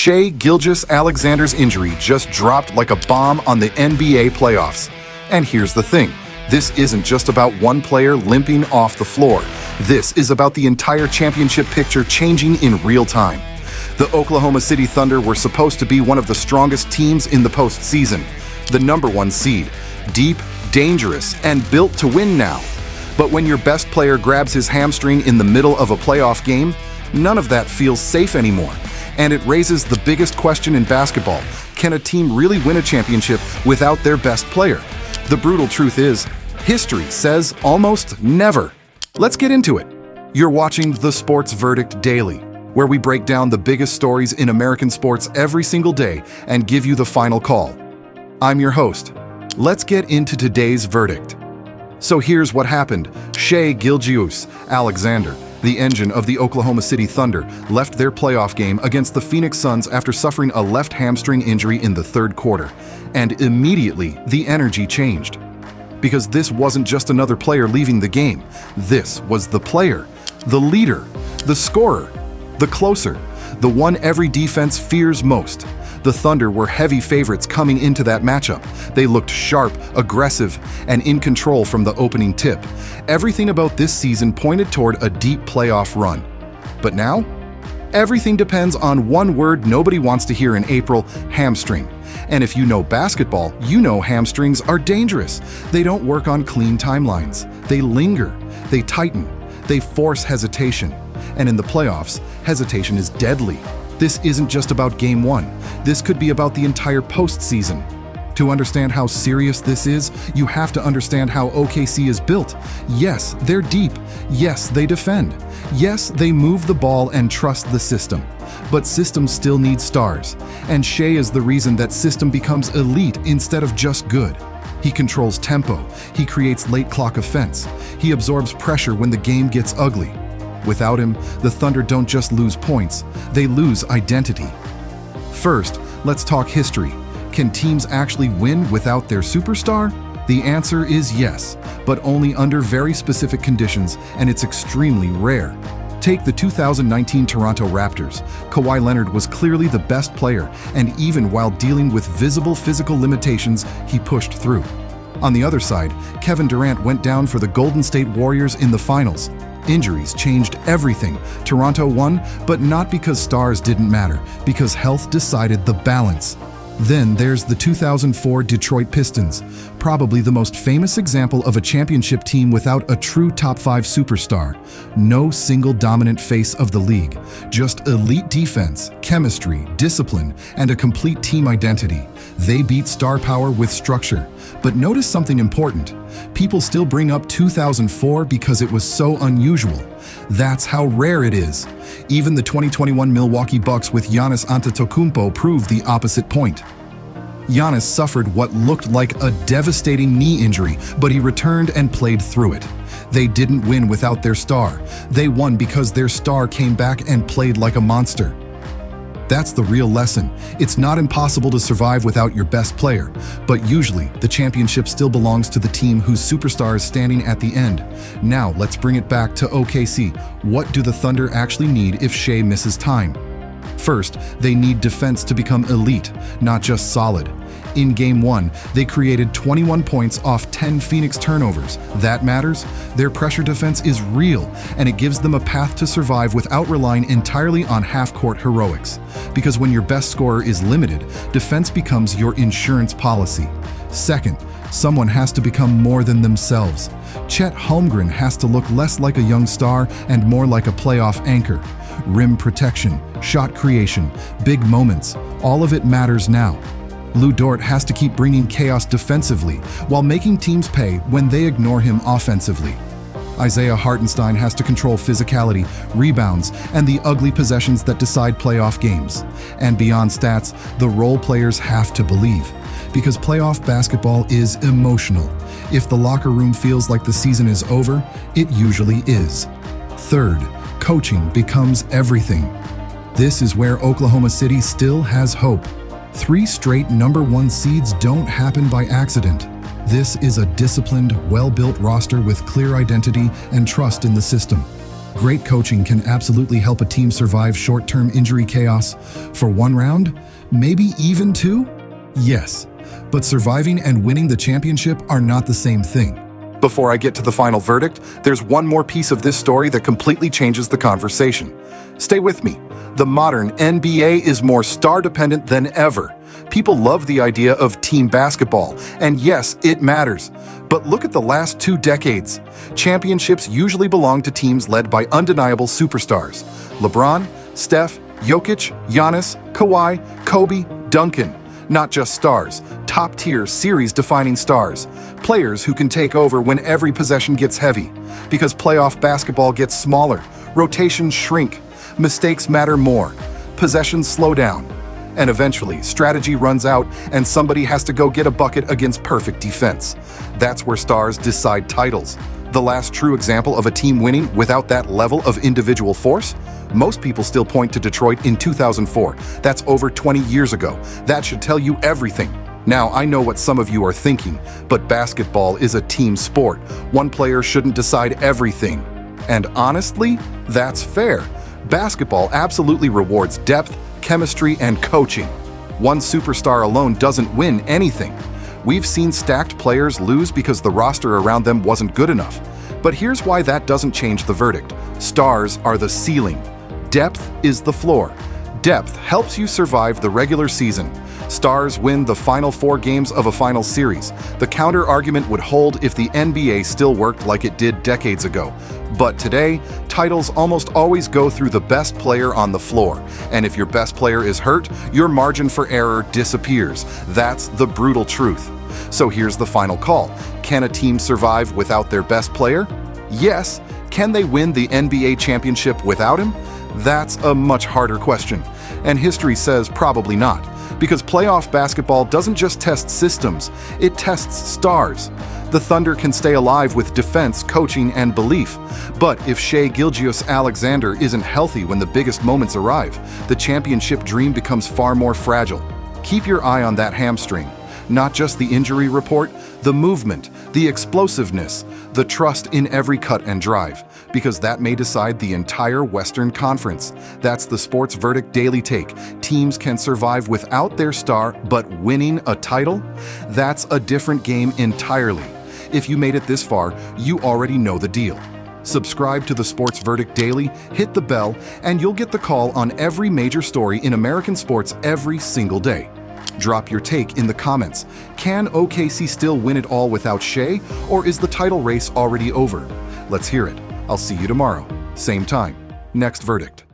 Shai Gilgeous-Alexander's injury just dropped like a bomb on the NBA playoffs. And here's the thing, this isn't just about one player limping off the floor. This is about the entire championship picture changing in real time. The Oklahoma City Thunder were supposed to be one of the strongest teams in the postseason, the #1 seed, deep, dangerous, and built to win now. But when your best player grabs his hamstring in the middle of a playoff game, none of that feels safe anymore. And it raises the biggest question in basketball: can a team really win a championship without their best player? The brutal truth is, history says almost never. Let's get into it. You're watching The Sports Verdict Daily, where we break down the biggest stories in American sports every single day and give you the final call. I'm your host. Let's get into today's verdict. So here's what happened. Shai Gilgeous-Alexander, the engine of the Oklahoma City Thunder, left their playoff game against the Phoenix Suns after suffering a left hamstring injury in the third quarter. And immediately, the energy changed. Because this wasn't just another player leaving the game. This was the player, the leader, the scorer, the closer, the one every defense fears most. The Thunder were heavy favorites coming into that matchup. They looked sharp, aggressive, and in control from the opening tip. Everything about this season pointed toward a deep playoff run. But now, everything depends on one word nobody wants to hear in April: hamstring. And if you know basketball, you know hamstrings are dangerous. They don't work on clean timelines. They linger, they tighten, they force hesitation. And in the playoffs, hesitation is deadly. This isn't just about Game 1. This could be about the entire postseason. To understand how serious this is, you have to understand how OKC is built. Yes, they're deep. Yes, they defend. Yes, they move the ball and trust the system. But systems still need stars. And Shai is the reason that system becomes elite instead of just good. He controls tempo. He creates late clock offense. He absorbs pressure when the game gets ugly. Without him, the Thunder don't just lose points, they lose identity. First, let's talk history. Can teams actually win without their superstar? The answer is yes, but only under very specific conditions, and it's extremely rare. Take the 2019 Toronto Raptors. Kawhi Leonard was clearly the best player, and even while dealing with visible physical limitations, he pushed through. On the other side, Kevin Durant went down for the Golden State Warriors in the finals. Injuries changed everything. Toronto won, but not because stars didn't matter, because health decided the balance. Then there's the 2004 Detroit Pistons, probably the most famous example of a championship team without a true top 5 superstar. No single dominant face of the league, just elite defense, chemistry, discipline, and a complete team identity. They beat star power with structure. But notice something important. People still bring up 2004 because it was so unusual. That's how rare it is. Even the 2021 Milwaukee Bucks with Giannis Antetokounmpo proved the opposite point. Giannis suffered what looked like a devastating knee injury, but he returned and played through it. They didn't win without their star. They won because their star came back and played like a monster. That's the real lesson. It's not impossible to survive without your best player, but usually the championship still belongs to the team whose superstar is standing at the end. Now let's bring it back to OKC. What do the Thunder actually need if Shai misses time? First, they need defense to become elite, not just solid. In Game 1, they created 21 points off 10 Phoenix turnovers. That matters. Their pressure defense is real, and it gives them a path to survive without relying entirely on half-court heroics. Because when your best scorer is limited, defense becomes your insurance policy. Second, someone has to become more than themselves. Chet Holmgren has to look less like a young star and more like a playoff anchor. Rim protection, shot creation, big moments, all of it matters now. Dort has to keep bringing chaos defensively while making teams pay when they ignore him offensively. Isaiah Hartenstein has to control physicality, rebounds, and the ugly possessions that decide playoff games. And beyond stats, the role players have to believe. Because playoff basketball is emotional. If the locker room feels like the season is over, it usually is. Third, coaching becomes everything. This is where Oklahoma City still has hope. 3 straight #1 seeds don't happen by accident. This is a disciplined, well-built roster with clear identity and trust in the system. Great coaching can absolutely help a team survive short-term injury chaos for one round, maybe even two. Yes, but surviving and winning the championship are not the same thing. Before I get to the final verdict, there's one more piece of this story that completely changes the conversation. Stay with me. The modern NBA is more star-dependent than ever. People love the idea of team basketball, and yes, it matters. But look at the last 2 decades. Championships usually belong to teams led by undeniable superstars. LeBron, Steph, Jokic, Giannis, Kawhi, Kobe, Duncan. Not just stars, top-tier, series-defining stars. Players who can take over when every possession gets heavy. Because playoff basketball gets smaller, rotations shrink, mistakes matter more, possessions slow down. And eventually, strategy runs out and somebody has to go get a bucket against perfect defense. That's where stars decide titles. The last true example of a team winning without that level of individual force? Most people still point to Detroit in 2004. That's over 20 years ago. That should tell you everything. Now, I know what some of you are thinking, but basketball is a team sport. One player shouldn't decide everything. And honestly, that's fair. Basketball absolutely rewards depth, chemistry, and coaching. One superstar alone doesn't win anything. We've seen stacked players lose because the roster around them wasn't good enough. But here's why that doesn't change the verdict. Stars are the ceiling. Depth is the floor. Depth helps you survive the regular season. Stars win the final 4 games of a final series. The counter-argument would hold if the NBA still worked like it did decades ago. But today, titles almost always go through the best player on the floor. And if your best player is hurt, your margin for error disappears. That's the brutal truth. So here's the final call. Can a team survive without their best player? Yes. Can they win the NBA championship without him? That's a much harder question. And history says probably not. Because playoff basketball doesn't just test systems, it tests stars. The Thunder can stay alive with defense, coaching, and belief. But if Shai Gilgeous-Alexander isn't healthy when the biggest moments arrive, the championship dream becomes far more fragile. Keep your eye on that hamstring. Not just the injury report, the movement, the explosiveness, the trust in every cut and drive, because that may decide the entire Western Conference. That's the Sports Verdict Daily Take. Teams can survive without their star, but winning a title? That's a different game entirely. If you made it this far, you already know the deal. Subscribe to the Sports Verdict Daily, hit the bell, and you'll get the call on every major story in American sports every single day. Drop your take in the comments. Can OKC still win it all without Shai, or is the title race already over? Let's hear it. I'll see you tomorrow, same time, next verdict.